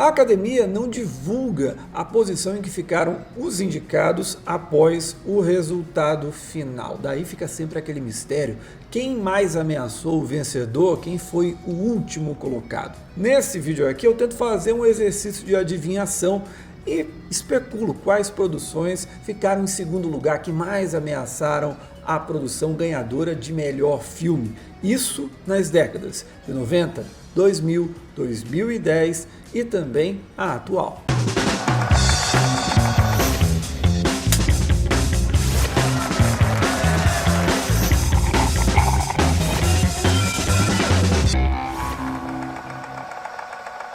A academia não divulga a posição em que ficaram os indicados após o resultado final. Daí fica sempre aquele mistério. Quem mais ameaçou o vencedor? Quem foi o último colocado? Nesse vídeo aqui eu tento fazer um exercício de adivinhação e especulo quais produções ficaram em segundo lugar, que mais ameaçaram a produção ganhadora de melhor filme. Isso nas décadas de 90, 2000, 2010 e também a atual.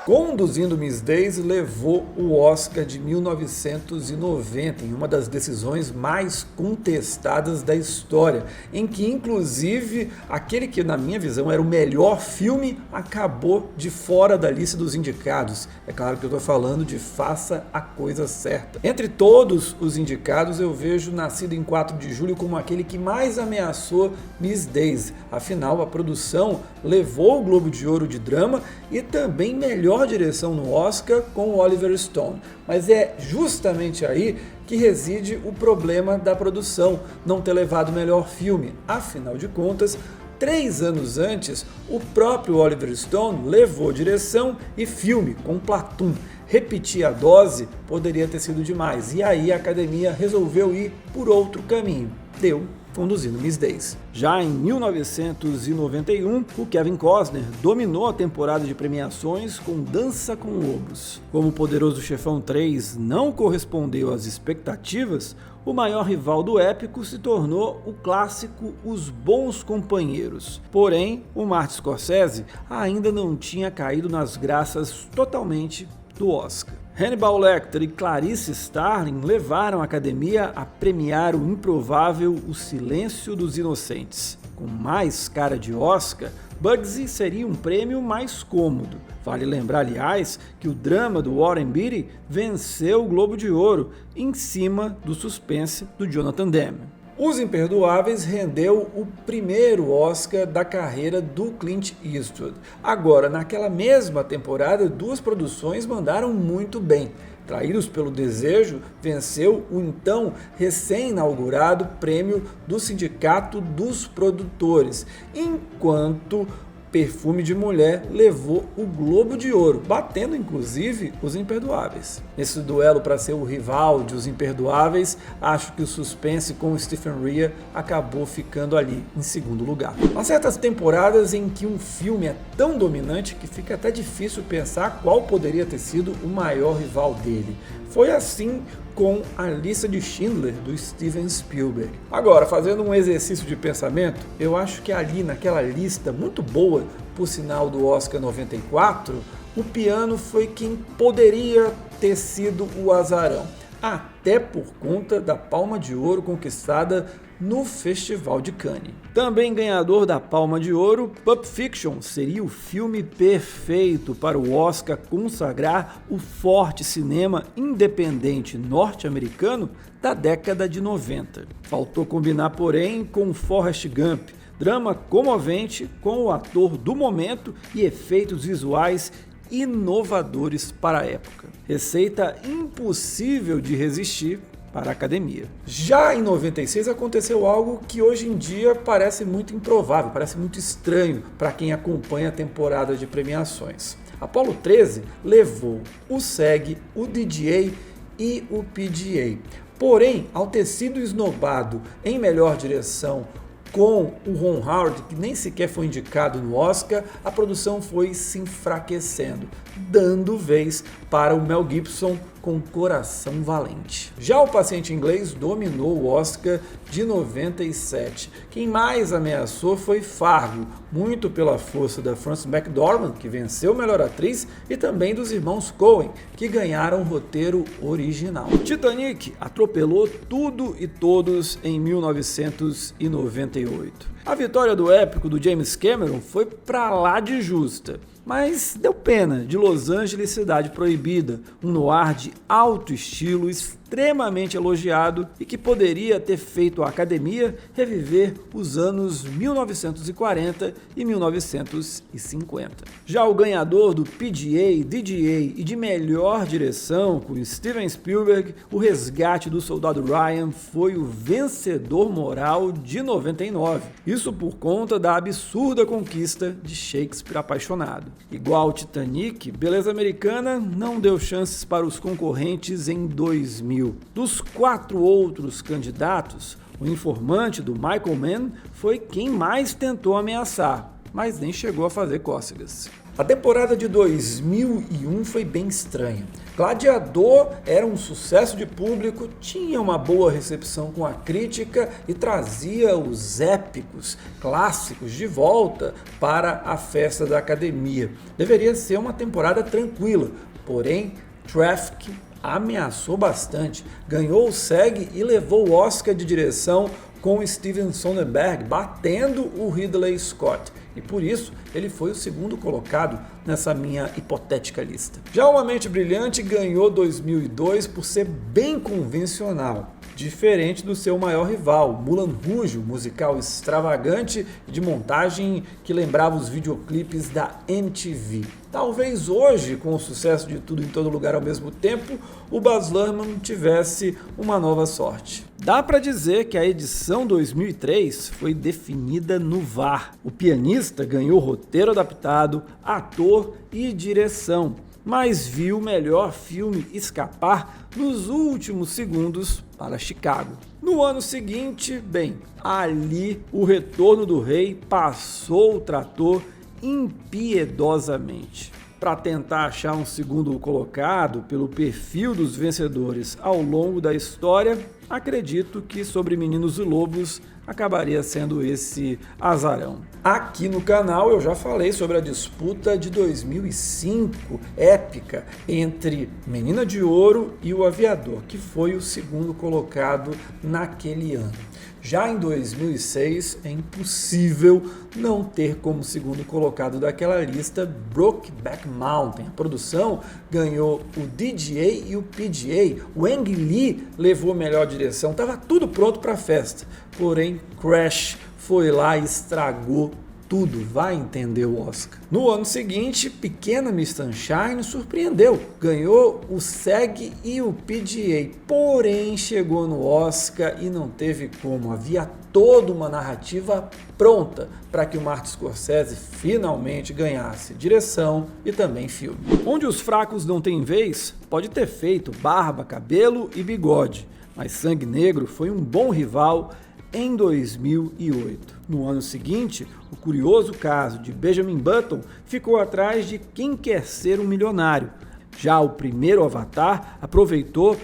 Conduzindo Miss Daisy levou o Oscar de 1990 em uma das decisões mais contestadas da história, em que inclusive aquele que na minha visão era o melhor filme acabou de fora da lista dos indicados. É claro que eu estou falando de Faça a Coisa Certa. Entre todos os indicados eu vejo Nascido em 4 de Julho como aquele que mais ameaçou Miss Daisy. Afinal, a produção levou o Globo de Ouro de drama e também melhor direção no Oscar com o Oliver Stone. Mas é justamente aí que reside o problema da produção, não ter levado o melhor filme. Afinal de contas, 3 anos antes, o próprio Oliver Stone levou direção e filme com Platoon. Repetir a dose poderia ter sido demais, e aí a academia resolveu ir por outro caminho. Deu Conduzindo Miss Daisy. Já em 1991, o Kevin Costner dominou a temporada de premiações com Dança com Lobos. Como o Poderoso Chefão 3 não correspondeu às expectativas, o maior rival do épico se tornou o clássico Os Bons Companheiros. Porém, o Martin Scorsese ainda não tinha caído nas graças totalmente do Oscar. Hannibal Lecter e Clarice Starling levaram a academia a premiar o improvável O Silêncio dos Inocentes. Com mais cara de Oscar, Bugsy seria um prêmio mais cômodo. Vale lembrar, aliás, que o drama do Warren Beatty venceu o Globo de Ouro em cima do suspense do Jonathan Demme. Os Imperdoáveis rendeu o primeiro Oscar da carreira do Clint Eastwood. Agora, naquela mesma temporada, 2 produções mandaram muito bem. Traídos pelo Desejo venceu o então recém-inaugurado prêmio do Sindicato dos Produtores, enquanto Perfume de Mulher levou o Globo de Ouro, batendo inclusive Os Imperdoáveis. Nesse duelo para ser o rival de Os Imperdoáveis, acho que o suspense com Stephen Rea acabou ficando ali em segundo lugar. Há certas temporadas em que um filme é tão dominante que fica até difícil pensar qual poderia ter sido o maior rival dele. Foi assim com A Lista de Schindler, do Steven Spielberg. Agora, fazendo um exercício de pensamento, eu acho que ali naquela lista, muito boa, por sinal do Oscar 94, o piano foi quem poderia ter sido o azarão, até por conta da Palma de Ouro conquistada no Festival de Cannes. Também ganhador da Palma de Ouro, Pulp Fiction seria o filme perfeito para o Oscar consagrar o forte cinema independente norte-americano da década de 90. Faltou combinar, porém, com Forrest Gump, drama comovente com o ator do momento e efeitos visuais inovadores para a época. Receita impossível de resistir para a academia. Já em 96 aconteceu algo que hoje em dia parece muito improvável, parece muito estranho para quem acompanha a temporada de premiações. Apollo 13 levou o SEG, o DGA e o PGA. Porém, ao ter sido esnobado em melhor direção com o Ron Howard, que nem sequer foi indicado no Oscar, a produção foi se enfraquecendo, dando vez para o Mel Gibson com Coração Valente. Já o Paciente Inglês dominou o Oscar de 97. Quem mais ameaçou foi Fargo, muito pela força da Frances McDormand, que venceu Melhor Atriz, e também dos irmãos Coen, que ganharam o roteiro original. Titanic atropelou tudo e todos em 1998. A vitória do épico do James Cameron foi pra lá de justa. Mas deu pena de Los Angeles Cidade Proibida, um noir de alto estilo, extremamente elogiado e que poderia ter feito a academia reviver os anos 1940 e 1950. Já o ganhador do PGA, DGA e de melhor direção com Steven Spielberg, O Resgate do Soldado Ryan foi o vencedor moral de 99. Isso por conta da absurda conquista de Shakespeare apaixonado. Igual Titanic, Beleza Americana não deu chances para os concorrentes em 2000. Dos 4 outros candidatos, O Informante do Michael Mann foi quem mais tentou ameaçar, mas nem chegou a fazer cócegas. A temporada de 2001 foi bem estranha. Gladiador era um sucesso de público, tinha uma boa recepção com a crítica e trazia os épicos clássicos de volta para a festa da academia. Deveria ser uma temporada tranquila, porém Traffic ameaçou bastante, ganhou o SEG e levou o Oscar de direção com Steven Soderbergh batendo o Ridley Scott. E por isso ele foi o segundo colocado nessa minha hipotética lista. Já Uma Mente Brilhante ganhou 2002 por ser bem convencional, diferente do seu maior rival, Moulin Rouge, um musical extravagante de montagem que lembrava os videoclipes da MTV. Talvez hoje, com o sucesso de Tudo em Todo Lugar ao Mesmo Tempo, o Baz Luhrmann tivesse uma nova sorte. Dá para dizer que a edição 2003 foi definida no VAR. O pianista ganhou roteiro adaptado, ator e direção, mas viu o melhor filme escapar nos últimos segundos para Chicago. No ano seguinte, bem, ali o Retorno do Rei passou o trator impiedosamente. Para tentar achar um segundo colocado pelo perfil dos vencedores ao longo da história, acredito que Sobre Meninos e Lobos acabaria sendo esse azarão. Aqui no canal eu já falei sobre a disputa de 2005, épica, entre Menina de Ouro e O Aviador, que foi o segundo colocado naquele ano. Já em 2006, é impossível não ter como segundo colocado daquela lista Brokeback Mountain. A produção ganhou o DGA e o PGA. O Ang Lee levou a melhor direção. Estava tudo pronto para a festa. Porém, Crash foi lá e estragou tudo, vai entender o Oscar. No ano seguinte, Pequena Miss Sunshine surpreendeu, ganhou o SEG e o PGA, porém chegou no Oscar e não teve como, havia toda uma narrativa pronta para que o Martin Scorsese finalmente ganhasse direção e também filme. Onde os fracos não têm vez, pode ter feito barba, cabelo e bigode, mas Sangue Negro foi um bom rival em 2008. No ano seguinte, o curioso caso de Benjamin Button ficou atrás de Quem Quer Ser um Milionário. Já o primeiro Avatar aproveitou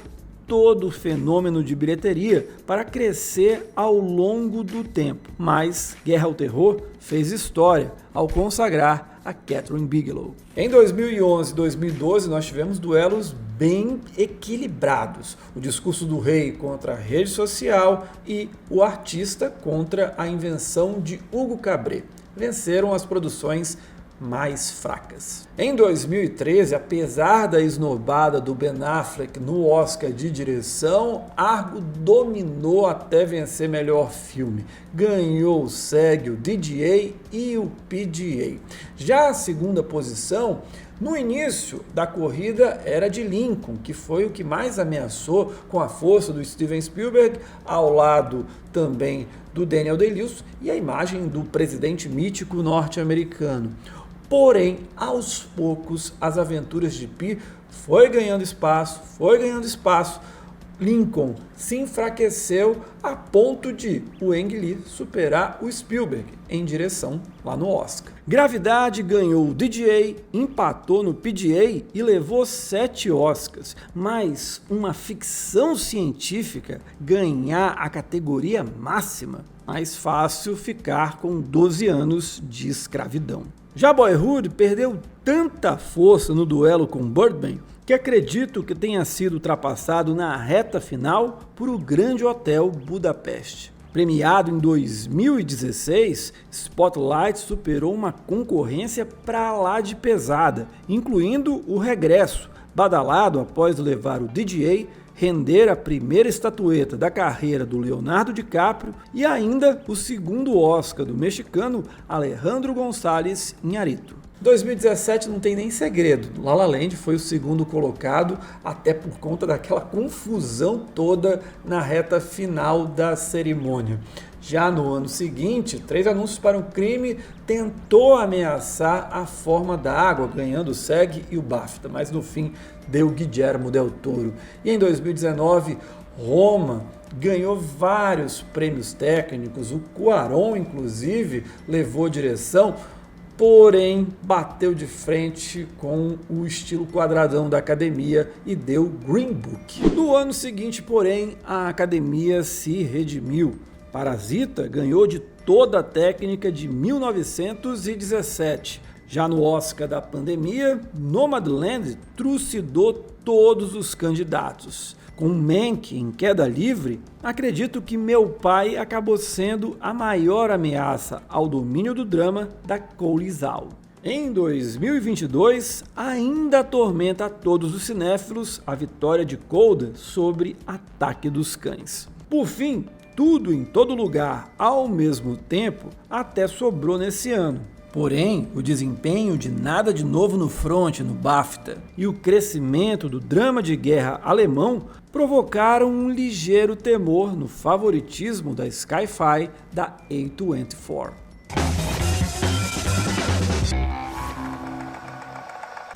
todo o fenômeno de bilheteria para crescer ao longo do tempo. Mas Guerra ao Terror fez história ao consagrar a Kathryn Bigelow. Em 2011 e 2012 nós tivemos duelos bem equilibrados. O Discurso do Rei contra a rede social e O Artista contra a invenção de Hugo Cabret. Venceram as produções mais fracas. Em 2013, apesar da esnobada do Ben Affleck no Oscar de direção, Argo dominou até vencer melhor filme. Ganhou o SEG, o DGA e o PGA. Já a segunda posição, no início da corrida, era de Lincoln, que foi o que mais ameaçou com a força do Steven Spielberg, ao lado também do Daniel Day-Lewis e a imagem do presidente mítico norte-americano. Porém, aos poucos, as aventuras de Pi foi ganhando espaço. Lincoln se enfraqueceu a ponto de o Ang Lee superar o Spielberg em direção lá no Oscar. Gravidade ganhou o DGA, empatou no PGA e levou 7 Oscars, mas uma ficção científica ganhar a categoria máxima, mais fácil ficar com 12 anos de escravidão. Já Boyhood perdeu tanta força no duelo com Birdman que acredito que tenha sido ultrapassado na reta final por O Grande Hotel Budapeste. Premiado em 2016, Spotlight superou uma concorrência pra lá de pesada, incluindo O Regresso, badalado após levar o DJ, render a primeira estatueta da carreira do Leonardo DiCaprio e ainda o segundo Oscar do mexicano Alejandro González Iñárritu. 2017 não tem nem segredo, La La Land foi o segundo colocado, até por conta daquela confusão toda na reta final da cerimônia. Já no ano seguinte, 3 Anúncios para um Crime tentou ameaçar a forma da água, ganhando o SEG e o BAFTA, mas no fim deu Guillermo del Toro. E em 2019, Roma ganhou vários prêmios técnicos, o Cuarón inclusive levou direção, porém bateu de frente com o estilo quadradão da academia e deu Green Book. No ano seguinte, porém, a academia se redimiu. Parasita ganhou de toda a técnica de 1917. Já no Oscar da pandemia, Nomadland trucidou todos os candidatos. Com Mank em queda livre, acredito que Meu Pai acabou sendo a maior ameaça ao domínio do drama da Chloe Zhao. Em 2022, ainda atormenta a todos os cinéfilos a vitória de Coda sobre Ataque dos Cães. Por fim, Tudo em Todo Lugar ao mesmo tempo até sobrou nesse ano. Porém, o desempenho de Nada de Novo no Front no BAFTA e o crescimento do drama de guerra alemão provocaram um ligeiro temor no favoritismo da Sci-Fi da A24.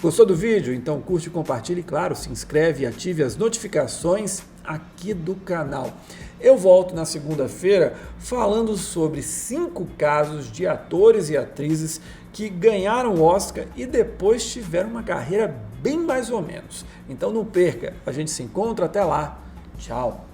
Gostou do vídeo? Então curte, compartilhe e, claro, se inscreve e ative as notificações aqui do canal. Eu volto na segunda-feira falando sobre 5 casos de atores e atrizes que ganharam o Oscar e depois tiveram uma carreira bem mais ou menos. Então não perca, a gente se encontra até lá. Tchau!